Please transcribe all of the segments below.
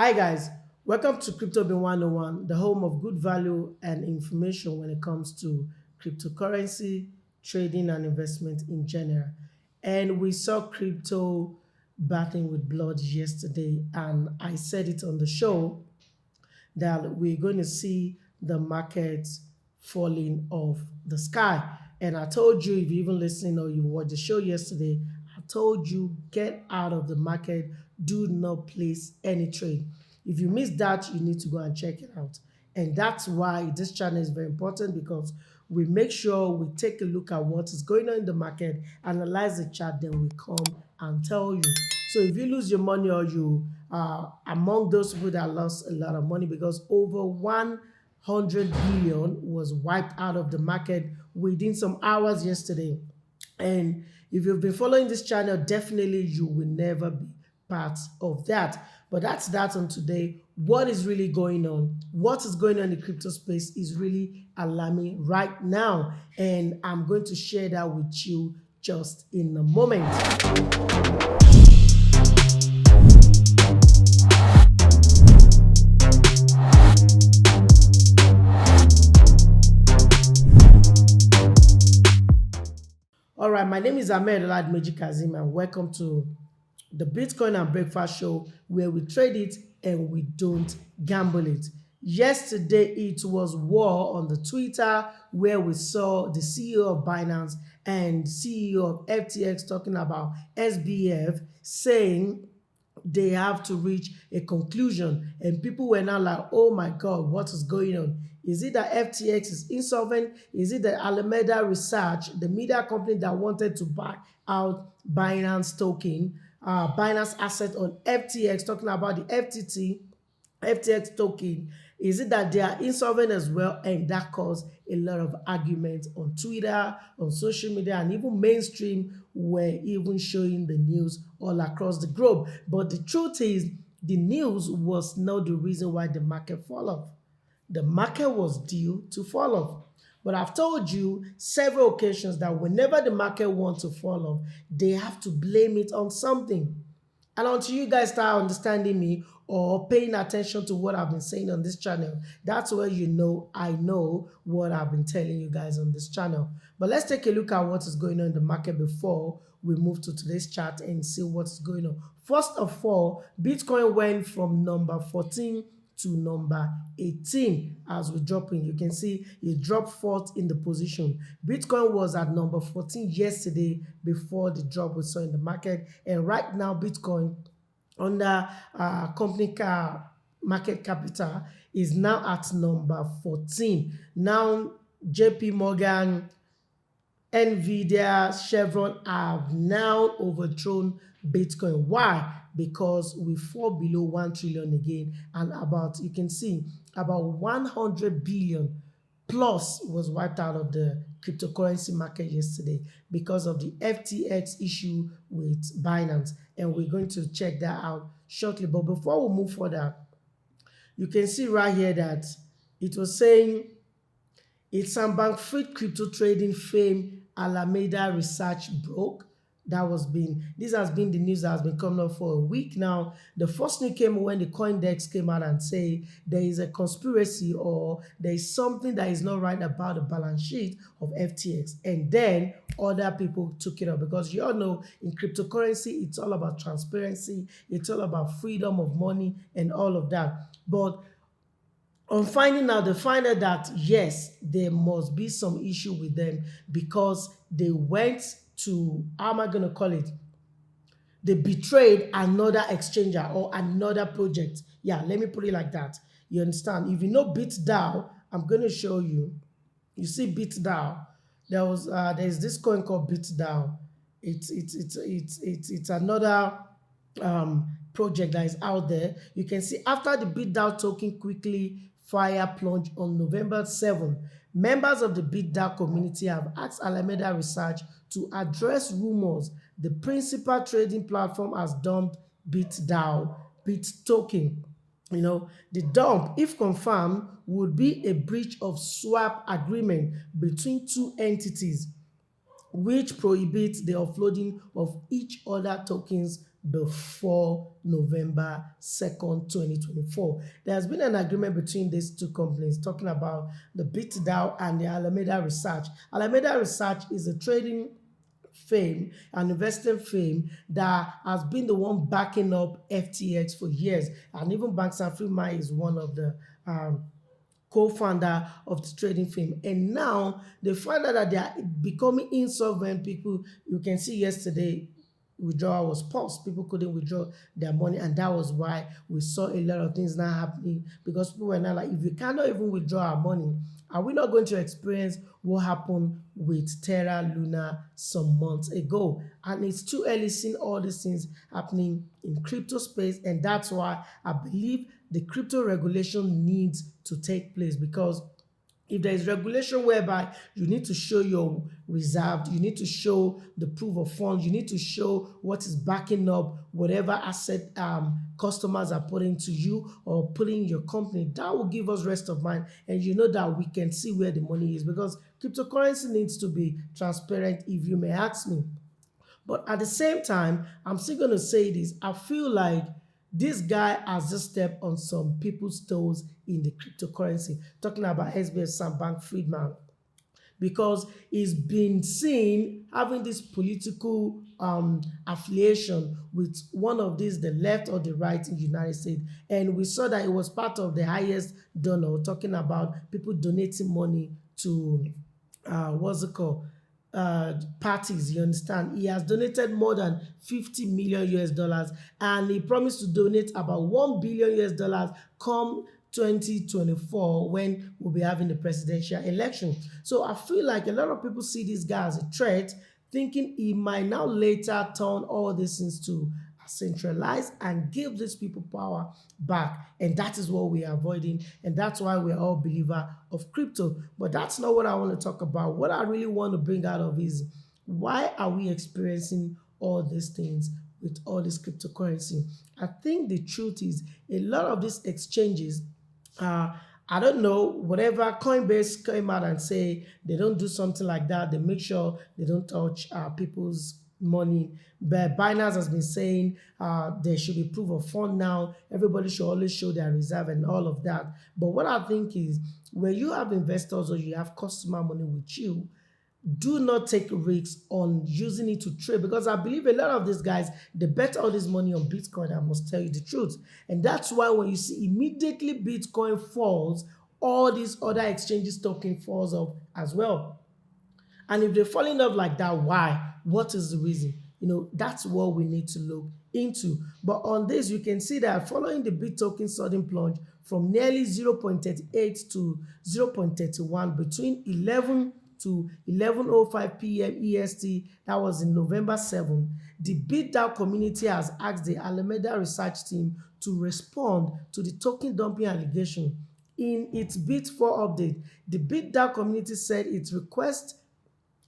Hi guys, welcome to Crypto Bin 101, the home of good value and information when it comes to cryptocurrency, trading and investment in general. And we saw crypto battling with blood yesterday, and I said it on the show that we're going to see the market falling off the sky. And I told you, if you even listening or you watched the show yesterday, I told you get out of the market, do not place any trade. If you missed that, you need to go and check it out. And that's why this channel is very important because we make sure we take a look at what is going on in the market, analyze the chart, then we come and tell you. So if you lose your money or you are among those people that lost a lot of money because over 100 billion was wiped out of the market within some hours yesterday. And if you've been following this channel, definitely you will never be part of that. But that's that on today. What is really going on? What is going on in the crypto space is really alarming right now. And I'm going to share that with you just in a moment. All right, my name is Ahmed Oladmeji Kazim, and welcome to the Bitcoin and Breakfast Show, where we trade it and we don't gamble it. Yesterday, it was war on the Twitter where we saw the CEO of Binance and CEO of FTX talking about SBF saying they have to reach a conclusion, and people were now like, oh my god, what is going on? Is it that FTX is insolvent? Is it that Alameda Research, the media company that wanted to buy out Binance token, Binance asset on FTX, talking about the FTX token, is it that they are insolvent as well? And that caused a lot of arguments on Twitter, on social media, and even mainstream were even showing the news all across the globe. But the truth is, the news was not the reason why the market fell off. The market was due to fall off. But I've told you several occasions that whenever the market wants to fall off, they have to blame it on something. And until you guys start understanding me or paying attention to what I've been saying on this channel, that's where you know I know what I've been telling you guys on this channel. But let's take a look at what is going on in the market before we move to today's chart and see what's going on. First of all, Bitcoin went from number 14 to number 18 as we're dropping. You can see it dropped fourth in the position. Bitcoin was at number 14 yesterday before the drop we saw in the market, and right now Bitcoin under company car market capital is now at number 14. Now JP Morgan, Nvidia, Chevron have now overthrown Bitcoin. Why? Because we fall below 1 trillion again, and about, you can see, about 100 billion plus was wiped out of the cryptocurrency market yesterday because of the FTX issue with Binance, and we're going to check that out shortly. But before we move further, you can see right here that it was saying it's some bank free crypto trading firm Alameda Research broke. This has been the news that has been coming up for a week now. The first news came when the CoinDesk came out and say there is a conspiracy or there is something that is not right about the balance sheet of FTX, and then other people took it up because you all know in cryptocurrency it's all about transparency, it's all about freedom of money and all of that. But on finding out, they find out that yes, there must be some issue with them because they went to, how am I going to call it? They betrayed another exchanger or another project. Yeah, let me put it like that. You understand? If you know BitDAO, I'm going to show you. You see BitDAO. There's this coin called BitDAO. It's another project that is out there. You can see after the BitDAO token quickly fire plunge on November 7th, members of the BitDAO community have asked Alameda Research to address rumors the principal trading platform has dumped BitDAO, Bit token. You know, the dump, if confirmed, would be a breach of swap agreement between two entities, which prohibits the offloading of each other tokens before November 2nd, 2024. There has been an agreement between these two companies talking about the BitDAO and the Alameda Research. Alameda Research is a trading fame, an investing fame that has been the one backing up FTX for years. And even Bank Safrima is one of the co-founder of the trading firm, and now they find out that they are becoming insolvent. People, you can see yesterday withdrawal was paused. People couldn't withdraw their money, and that was why we saw a lot of things not happening, because people were not like, if we cannot even withdraw our money, are we not going to experience what happened with Terra Luna some months ago? And it's too early seeing all these things happening in crypto space, and that's why I believe the crypto regulation needs to take place, because if there is regulation whereby you need to show your reserved, you need to show the proof of funds, you need to show what is backing up whatever asset customers are putting to you or putting in your company, that will give us rest of mind, and you know that we can see where the money is, because cryptocurrency needs to be transparent, if you may ask me. But at the same time, I'm still going to say this. I feel like this guy has just stepped on some people's toes in the cryptocurrency, talking about SBS Sam Bankman-Friedman, because he's been seen having this political affiliation with one of these, the left or the right in the United States. And we saw that it was part of the highest donor, talking about people donating money to, what's it called? Parties, you understand. He has donated more than 50 million US dollars, and he promised to donate about 1 billion US dollars come 2024, when we'll be having the presidential election. So I feel like a lot of people see this guy as a threat, thinking he might now later turn all these things to centralize and give these people power back, and that is what we are avoiding, and that's why we're all believer of crypto. But that's not what I want to talk about. What I really want to bring out of is, why are we experiencing all these things with all this cryptocurrency? I think the truth is, a lot of these exchanges, I don't know, whatever, Coinbase came out and say they don't do something like that. They make sure they don't touch people's money. But Binance has been saying there should be proof of fund now. Everybody should always show their reserve and all of that. But what I think is, when you have investors or you have customer money with you, do not take risks on using it to trade, because I believe a lot of these guys, they bet all this money on Bitcoin. I must tell you the truth. And that's why when you see immediately Bitcoin falls, all these other exchanges token falls off as well. And if they're falling off like that, why? What is the reason? That's what we need to look into. But on this, you can see that following the Bit token sudden plunge from nearly 0.38 to 0.31 between 11 to 11:05 p.m. EST, that was in November 7, the BitDAO community has asked the Alameda research team to respond to the token dumping allegation. In its Bit4 update, the BitDAO community said its request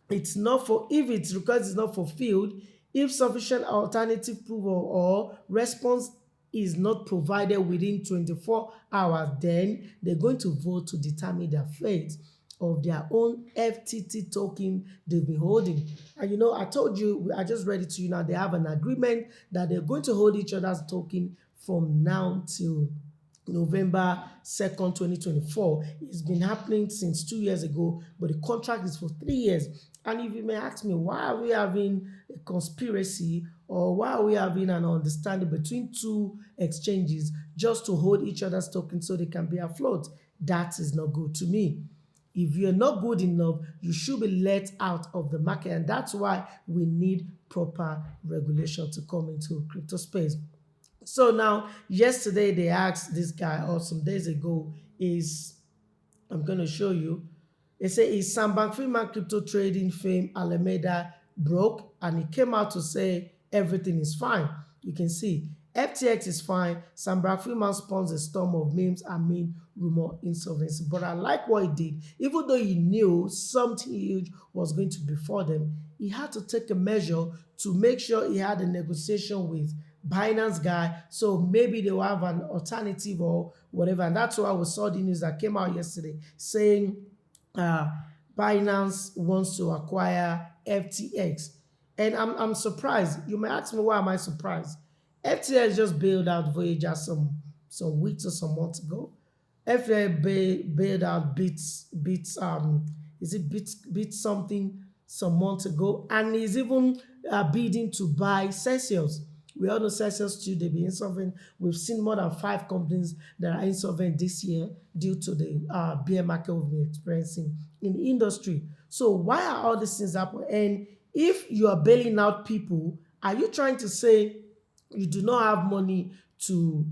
it's not for if its request is not fulfilled, if sufficient alternative proof or response is not provided within 24 hours, then they're going to vote to determine the fate of their own FTT token they've been holding. And I told you, I just read it to you now, they have an agreement that they're going to hold each other's token from now till November 2nd, 2024. It's been happening since 2 years ago, but the contract is for 3 years. And if you may ask me, why are we having a conspiracy, or why are we having an understanding between two exchanges just to hold each other's tokens so they can be afloat? That is not good to me. If you're not good enough, you should be let out of the market, and that's why we need proper regulation to come into crypto space. So now, yesterday they asked this guy, or some days ago, I'm going to show you. They say, is Sam Bankman-Friedman crypto trading firm Alameda broke? And he came out to say everything is fine. You can see FTX is fine. Sam Bankman-Friedman spawns a storm of memes amid rumor insolvency. But I like what he did. Even though he knew something huge was going to befall them, he had to take a measure to make sure he had a negotiation with Binance guy, so maybe they will have an alternative or whatever. And that's why we saw the news that came out yesterday saying Binance wants to acquire FTX. And I'm surprised. You may ask me, why am I surprised? FTX just bailed out Voyager some weeks or some months ago. FTX bailed out Bits is it Bits something some months ago, and is even bidding to buy Celsius. We all know Celsius too, they be insolvent. We've seen more than 5 companies that are insolvent this year due to the bear market we've been experiencing in the industry. So why are all these things happening? And if you are bailing out people, are you trying to say you do not have money to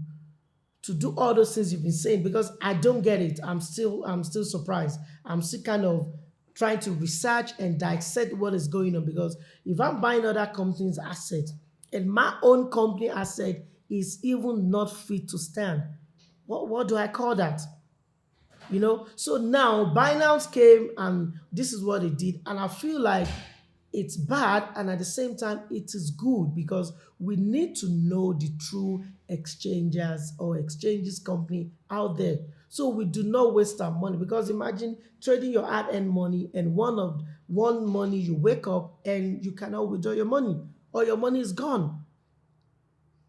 do all those things you've been saying? Because I don't get it. I'm still surprised. I'm still kind of trying to research and dissect what is going on, because if I'm buying other companies' assets and my own company asset is even not fit to stand, what do I call that? So now Binance came and this is what they did, and I feel like it's bad, and at the same time it is good, because we need to know the true exchangers or exchanges company out there, so we do not waste our money. Because imagine trading your hard-earned money, and one money you wake up and you cannot withdraw your money, or your money is gone.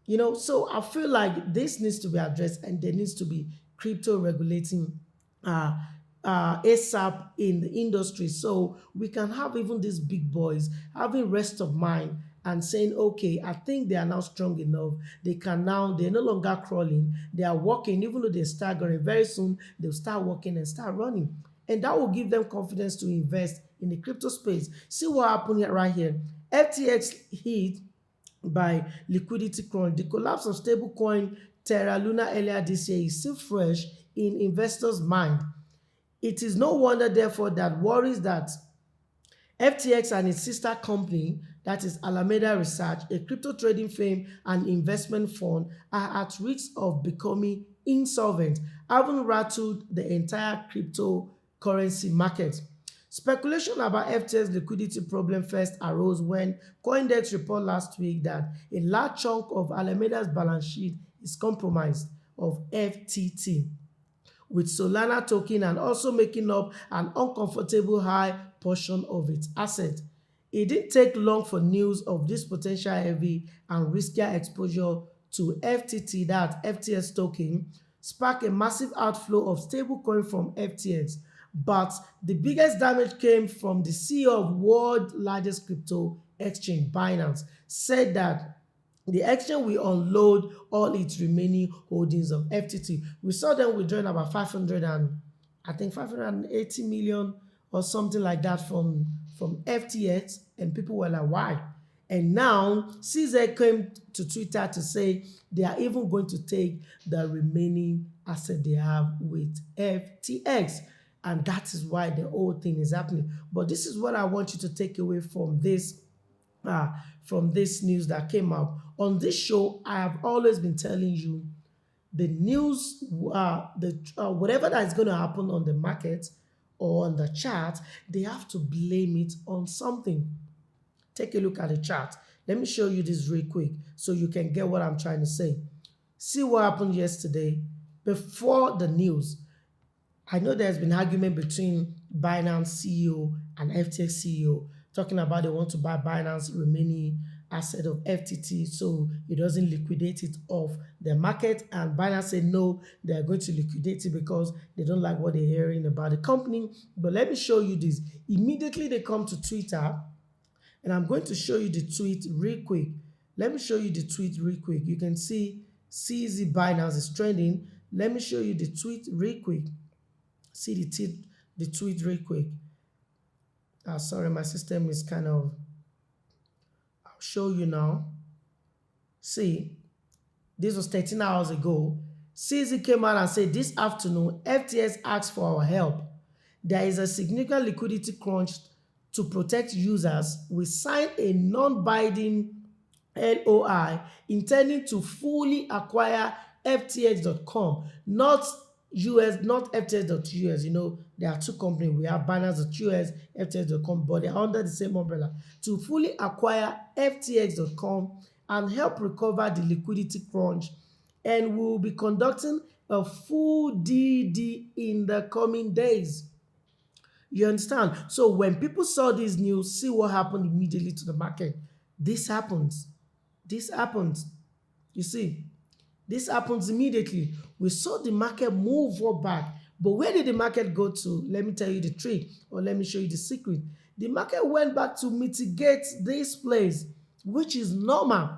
So I feel like this needs to be addressed, and there needs to be crypto regulating uh, ASAP in the industry, so we can have even these big boys having rest of mind and saying, okay, I think they are now strong enough. They're no longer crawling, they are walking, even though they're staggering. Very soon, they'll start walking and start running. And that will give them confidence to invest in the crypto space. See what happened here, right here. FTX hit by liquidity crunch. The collapse of stablecoin Terra Luna earlier this year is still fresh in investors' mind. It is no wonder, therefore, that worries that FTX and its sister company, that is Alameda Research, a crypto trading firm and investment fund, are at risk of becoming insolvent, having rattled the entire cryptocurrency market. Speculation about FTX liquidity problem first arose when CoinDesk reported last week that a large chunk of Alameda's balance sheet is compromised of FTT, with Solana token and also making up an uncomfortable high portion of its asset. It didn't take long for news of this potential heavy and riskier exposure to FTT, that FTX token, spark a massive outflow of stablecoin from FTX. But the biggest damage came from the CEO of world's largest crypto exchange, Binance, said that the exchange will unload all its remaining holdings of FTT. We saw them withdrawing about 500 and I think 580 million or something like that from FTX, and people were like, why? And now CZ came to Twitter to say they are even going to take the remaining asset they have with FTX. And that is why the whole thing is happening. But this is what I want you to take away uh, from this news that came out. On this show, I have always been telling you the news, whatever that is going to happen on the market or on the chart, they have to blame it on something. Take a look at the chart. Let me show you this real quick so you can get what I'm trying to say. See what happened yesterday before the news. I know there's been argument between Binance CEO and FTX CEO talking about they want to buy Binance remaining asset of FTT so it doesn't liquidate it off the market. And Binance said no, they're going to liquidate it because they don't like what they're hearing about the company. But let me show you this. Immediately they come to Twitter, and I'm going to show you the tweet real quick. Let me show you the tweet real quick. You can see CZ Binance is trending. Let me show you the tweet real quick. See the tweet real quick. Sorry, my system is kind of, I'll show you now. See, this was 13 hours ago. CZ came out and said, this afternoon, FTX asked for our help. There is a significant liquidity crunch. To protect users, we signed a non-binding LOI intending to fully acquire FTX.com, not FTX.US. There are two companies. We have Binance.US, FTX.com, but they're under the same umbrella. To fully acquire FTX.com and help recover the liquidity crunch. And we'll be conducting a full DD in the coming days. You understand? So when people saw this news, see what happened immediately to the market. This happens. This happens. You see, this happens immediately. We saw the market move back. But where did the market go to? Let me tell you the trick, or let me show you the secret. The market went back to mitigate this place, which is normal.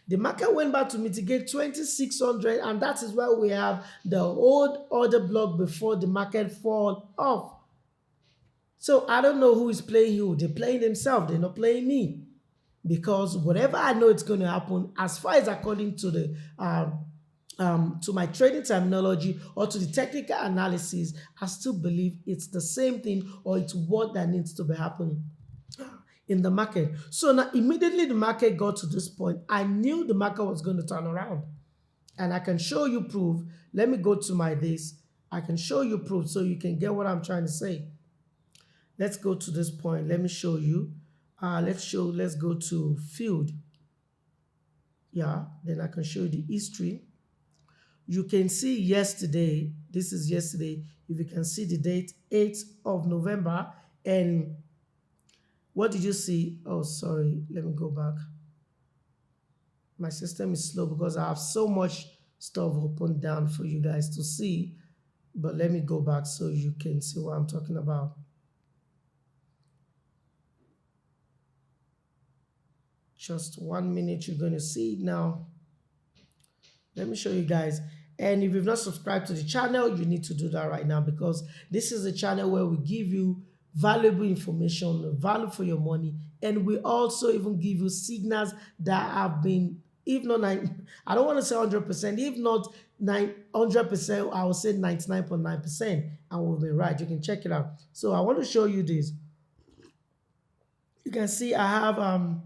The market went back to mitigate 2600, and that is why we have the old order block before the market fall off. So I don't know who is playing who. They're playing themselves. They're not playing me. Because whatever I know it's going to happen, as far as according to the to my trading terminology or to the technical analysis, I still believe it's the same thing, or it's what that needs to be happening in the market. So now immediately the market got to this point, I knew the market was going to turn around. And I can show you proof. Let me go to my this. I can show you proof so you can get what I'm trying to say. Let's go to this point. Let me show you. Let's go to field. Yeah, then I can show you the history. You can see yesterday, this is yesterday, if you can see the date, 8th of November, and what did you see? Oh, sorry, let me go back. My system is slow because I have so much stuff open down for you guys to see, but let me go back so you can see what I'm talking about. Just 1 minute, you're going to see it now. Let me show you guys. And if you've not subscribed to the channel, you need to do that right now, because this is a channel where we give you valuable information, value for your money, and we also even give you signals that have been, if not I don't want to say 100%, if not 900%, I will say 99.9%, and we've been right. You can check it out. So I want to show you this. You can see I have I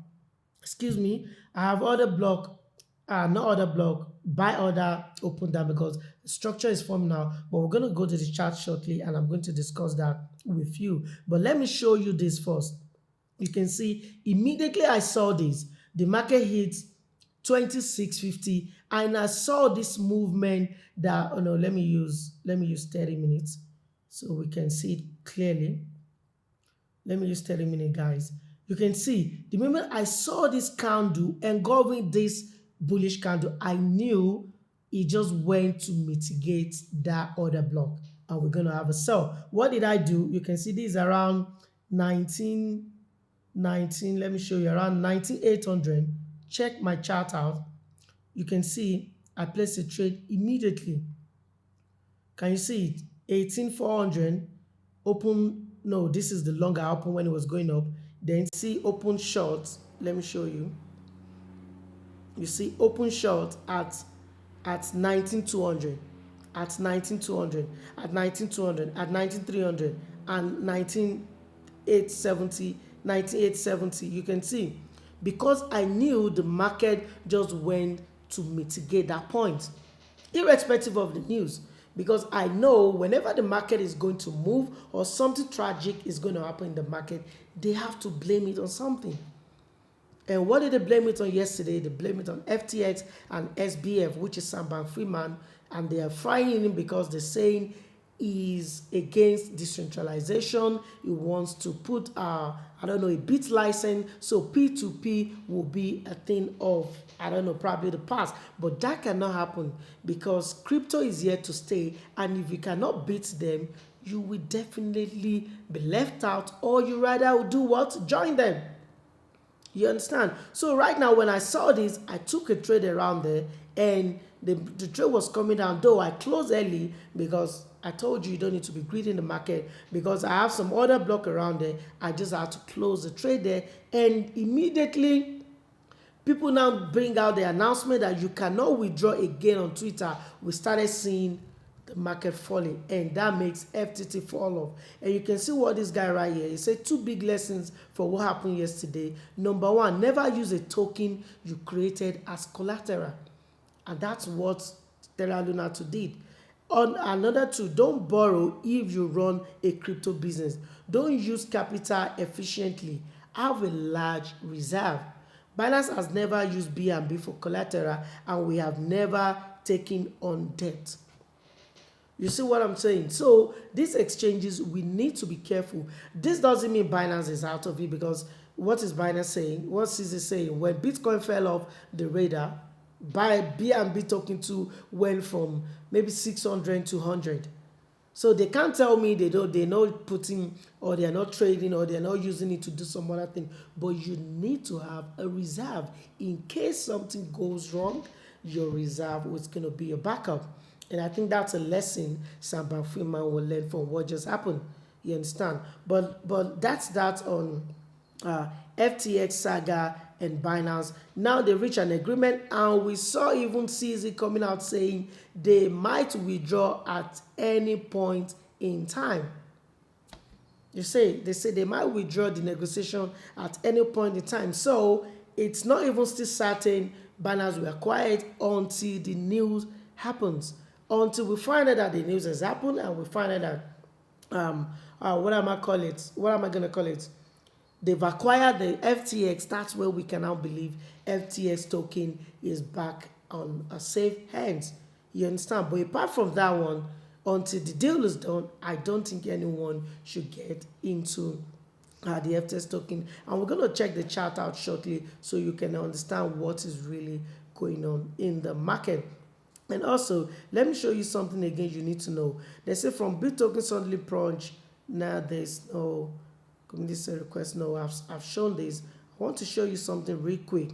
have order block, not order block, buy order open down, because the structure is formed now. But we're going to go to the chart shortly, and I'm going to discuss that with you. But let me show you this first. You can see immediately I saw this, the market hits 2650, and I saw this movement that, oh no, let me use 30 minutes so we can see it clearly. Let me use 30 minutes, guys. You can see the moment I saw this candle engulfing this bullish candle, I knew it just went to mitigate that order block, and we're going to have a sell. What did I do? You can see this around 19, let me show you, around 19,800. Check my chart out. You can see I placed a trade immediately. Can you see it? 18,400 open. No, this is the longer I opened when it was going up. Then see open short. Let me show you. You see open short at 19,200, at 19,200, at 19,200, at 19,300, and 19,870, 19,870. You can see, because I knew the market just went to mitigate that point, irrespective of the news. Because I know whenever the market is going to move or something tragic is going to happen in the market, they have to blame it on something. And what did they blame it on yesterday? They blame it on FTX and SBF, which is Sam Bankman-Fried, and they are frying him because they're saying he's against decentralization. He wants to put a bit license, so P2P will be a thing of, probably the past. But that cannot happen, because crypto is here to stay, and if you cannot beat them, you will definitely be left out, or you rather do what? Join them. You understand? So right now, when I saw this, I took a trade around there, and the trade was coming down, though I closed early, because I told you don't need to be greedy in the market, because I have some other block around there. I just had to close the trade there, and immediately people now bring out the announcement that you cannot withdraw again on Twitter. We started seeing the market falling, and that makes FTT fall off. And you can see what this guy right here, he said 2 big lessons for what happened yesterday. Number 1, never use a token you created as collateral, and that's what Terra Luna 2 did. On another 2, don't borrow if you run a crypto business. Don't use capital efficiently. Have a large reserve. Binance has never used BNB for collateral, and we have never taken on debt. You see what I'm saying? So these exchanges, we need to be careful. This doesn't mean Binance is out of it, because what is Binance saying? What is it saying? When Bitcoin fell off the radar, Buy B&B token to went from maybe 600 to 100. So they can't tell me they're not putting, or they're not trading, or they're not using it to do some other thing. But you need to have a reserve in case something goes wrong. Your reserve is going to be your backup. And I think that's a lesson Sam Bankman will learn from what just happened. You understand? But that's that on FTX saga and Binance. Now they reach an agreement, and we saw even CZ coming out saying they might withdraw at any point in time. They say they might withdraw the negotiation at any point in time. So it's not even still certain Binance were quiet until the news happens. Until we find out that the news has happened, and we find out that what am I call it? What am I gonna call it? They've acquired the FTX. That's where we can now believe FTX token is back on a safe hands. You understand? But apart from that one, until the deal is done, I don't think anyone should get into the FTX token. And we're going to check the chart out shortly so you can understand what is really going on in the market. And also, let me show you something again you need to know. They say from Bit token suddenly plunge. Now there's no community request. No, I've shown this. I want to show you something real quick.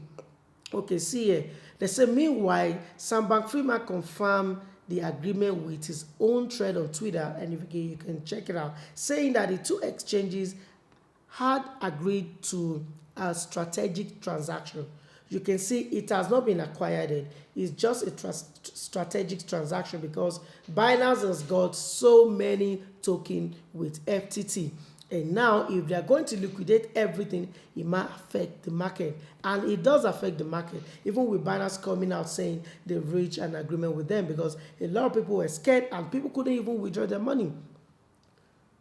Okay, see here. They say meanwhile, Sam Bankman confirmed the agreement with his own thread on Twitter, and if you can check it out, saying that the two exchanges had agreed to a strategic transaction. You can see it has not been acquired. It's just a strategic transaction because Binance has got so many tokens with FTT. And now, if they are going to liquidate everything, it might affect the market. And it does affect the market, even with Binance coming out saying they've reached an agreement with them, because a lot of people were scared and people couldn't even withdraw their money.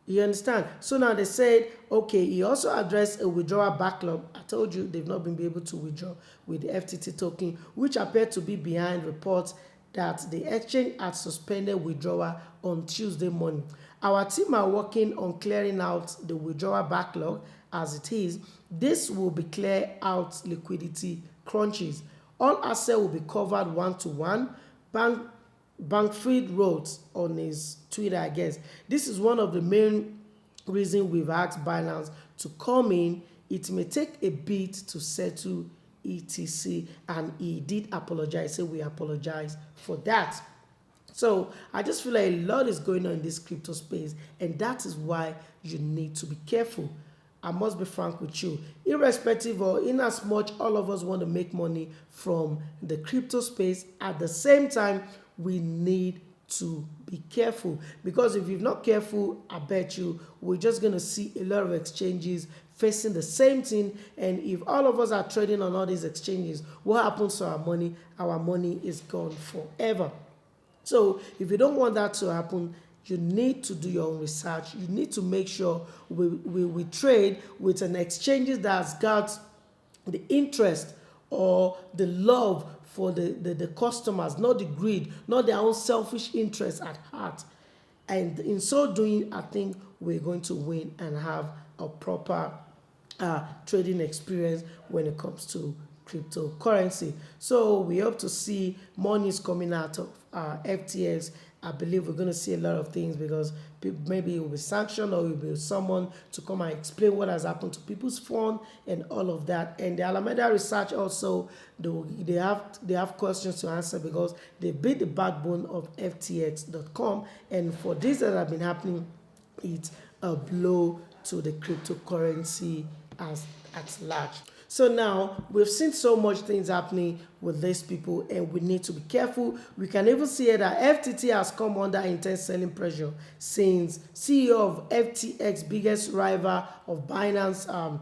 You understand? So now they said, okay, he also addressed a withdrawal backlog. I told you they've not been able to withdraw with the FTT token, which appeared to be behind reports that the exchange had suspended withdrawal on Tuesday morning. Our team are working on clearing out the withdrawal backlog as it is. This will be clear out liquidity crunches. All assets will be covered one-to-one. Bankfried wrote on his Twitter, I guess. This is one of the main reasons we've asked Binance to come in. It may take a bit to settle etc. And he did apologize. So we apologize for that. So I just feel like a lot is going on in this crypto space, and that is why you need to be careful. I must be frank with you, irrespective or in as much all of us want to make money from the crypto space, at the same time we need to be careful, because if you're not careful, I bet you we're just going to see a lot of exchanges facing the same thing. And if all of us are trading on all these exchanges, what happens to our money? Our money is gone forever. So if you don't want that to happen, you need to do your own research. You need to make sure we trade with an exchange that's got the interest or the love for the customers, not the greed, not their own selfish interest at heart. And in so doing, I think we're going to win and have a proper trading experience when it comes to cryptocurrency. So we hope to see more news coming out of FTX. I believe we're going to see a lot of things, because maybe it will be sanctioned, or it will be someone to come and explain what has happened to people's fund and all of that. And the Alameda Research also, they have questions to answer, because they built the backbone of FTX.com. And for this that have been happening, it's a blow to the cryptocurrency at large. So now we've seen so much things happening with these people, and we need to be careful. We can even see that FTT has come under intense selling pressure since CEO of FTX, biggest rival of Binance,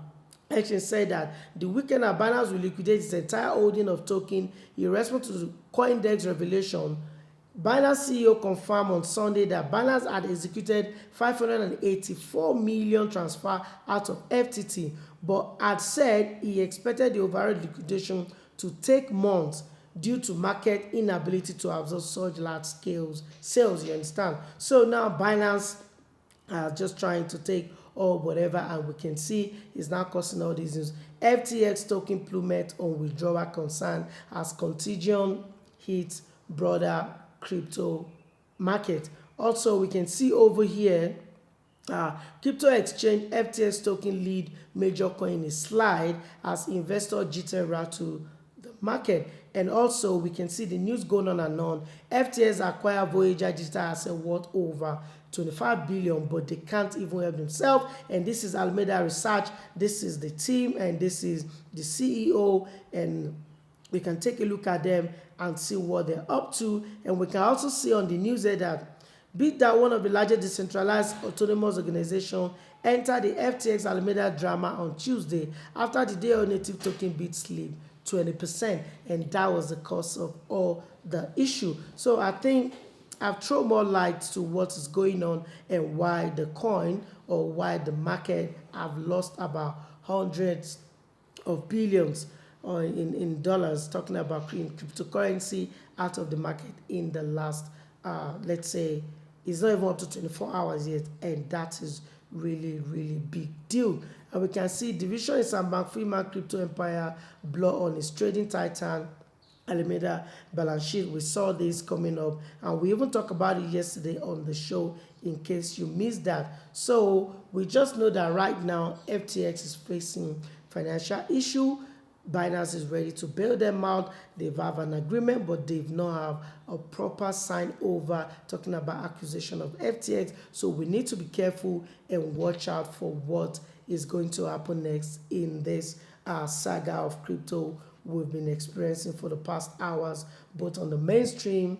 actually said that the weekend that Binance will liquidate its entire holding of token in response to the CoinDesk revelation. Binance CEO confirmed on Sunday that Binance had executed 584 million transfer out of FTT, but had said he expected the overall liquidation to take months due to market inability to absorb such large scale sales. You understand? So now Binance just trying to take or whatever, and we can see it's now causing all these news. FTX token plummet on withdrawal concern as contagion hits broader crypto market. Also, we can see over here crypto exchange FTX token lead major coin is slide as investor jitter rattle the market. And also we can see the news going on and on. FTX acquire Voyager digital asset worth over 25 billion, but they can't even help themselves. And this is Alameda Research. This is the team, and this is the CEO, and we can take a look at them and see what they're up to. And we can also see on the news here that BitDAO, one of the largest decentralized autonomous organizations, entered the FTX Alameda drama on Tuesday after the day native token BIT slipped 20%, and that was the cause of all the issue. So I think I've thrown more light to what is going on and why the coin or why the market have lost about hundreds of billions in dollars, talking about cryptocurrency out of the market in the last, let's say, it's not even up to 24 hours yet, and that is really, really big deal. And we can see division in Sam Bankman-Fried crypto empire blow on its trading titan Alameda balance sheet. We saw this coming up, and we even talked about it yesterday on the show in case you missed that. So we just know that right now FTX is facing financial issue. Binance is ready to bail them out. They've have an agreement, but they've not have a proper sign over talking about accusation of FTX. So we need to be careful and watch out for what is going to happen next in this saga of crypto we've been experiencing for the past hours, both on the mainstream,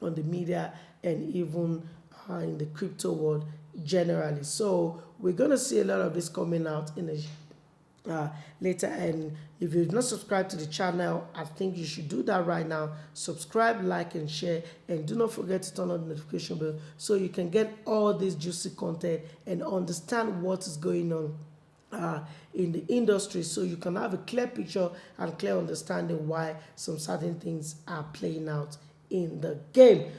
on the media, and even in the crypto world generally. So we're going to see a lot of this coming out in later. And if you've not subscribed to the channel, I think you should do that right now. Subscribe, like, and share, and do not forget to turn on the notification bell so you can get all this juicy content and understand what is going on in the industry, so you can have a clear picture and clear understanding why some certain things are playing out in the game.